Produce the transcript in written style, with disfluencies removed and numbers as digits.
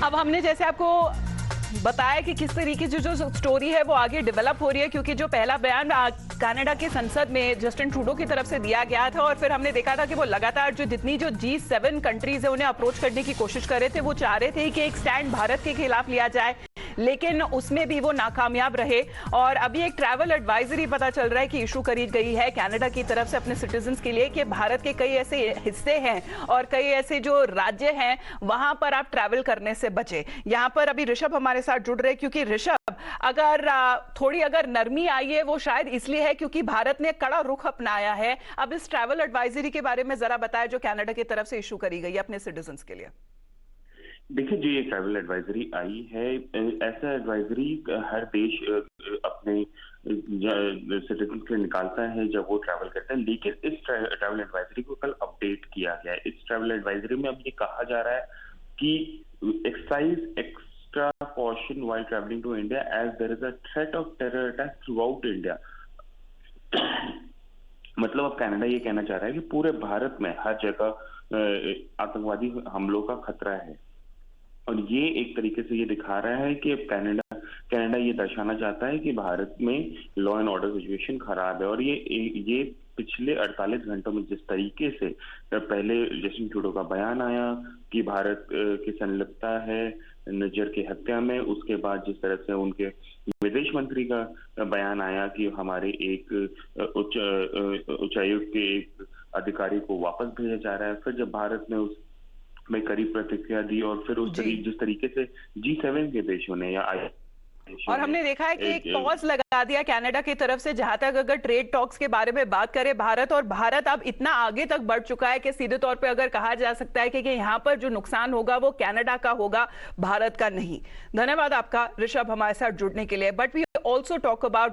अब हमने जैसे आपको बताया कि किस तरीके से जो स्टोरी है वो आगे डेवलप हो रही है, क्योंकि जो पहला बयान कनाडा की संसद में जस्टिन ट्रूडो की तरफ से दिया गया था और फिर हमने देखा था कि वो लगातार जितनी जो G7 कंट्रीज है उन्हें अप्रोच करने की कोशिश कर रहे थे, वो चाह रहे थे कि एक स्टैंड भारत के खिलाफ लिया जाए, लेकिन उसमें भी वो नाकामयाब रहे। और अभी एक ट्रैवल एडवाइजरी पता चल रहा है कि इशू करी गई है कनाडा की तरफ से अपने सिटीजन्स के लिए कि भारत के कई ऐसे हिस्से हैं और कई ऐसे जो राज्य हैं वहां पर आप ट्रैवल करने से बचे। यहां पर अभी ऋषभ हमारे साथ जुड़ रहे, क्योंकि ऋषभ अगर थोड़ी नरमी आई है वो शायद इसलिए है क्योंकि भारत ने कड़ा रुख अपनाया है। अब इस ट्रैवल एडवाइजरी के बारे में जरा बताया जो कनाडा की तरफ से इशू करी गई है अपने सिटीजन्स के लिए। देखिए जी, ये ट्रैवल एडवाइजरी आई है। ऐसा एडवाइजरी हर देश अपने सिटीजन के लिए निकालता है जब वो ट्रैवल करते हैं, लेकिन इस ट्रैवल एडवाइजरी को कल अपडेट किया गया है। इस ट्रैवल एडवाइजरी में अब ये कहा जा रहा है कि exercise extra caution while travelling to India as there is a threat of terror attack throughout India. मतलब अब कनाडा ये कहना चाह रहा है कि पूरे भारत में हर जगह आतंकवादी हमलों का खतरा है, और ये एक तरीके से ये दिखा रहा है कि कनाडा ये दर्शाना चाहता है कि भारत में लॉ एंड ऑर्डर सिचुएशन खराब है। और ये पिछले 48 घंटों में जिस तरीके से पहले जस्टिन ट्रूडो का बयान आया कि भारत की संलिप्तता है निज्जर की हत्या में, उसके बाद जिस तरह से उनके विदेश मंत्री का बयान आया कि हमारे एक उच्चायुक्त के एक अधिकारी को वापस भेजा जा रहा है, फिर जब भारत ने उस में कड़ी प्रतिक्रिया दी और फिर जिस तरीके से G7 के देशों ने या और हमने देखा है कि एक पॉज लगा दिया कनाडा की तरफ से, जहां तक अगर ट्रेड टॉक्स के बारे में बात करें भारत अब इतना आगे तक बढ़ चुका है कि सीधे तौर पे अगर कहा जा सकता है कि यहां पर जो नुकसान होगा वो कनाडा का होगा, भारत का नहीं। धन्यवाद आपका ऋषभ हमारे साथ जुड़ने के लिए। But we also talk about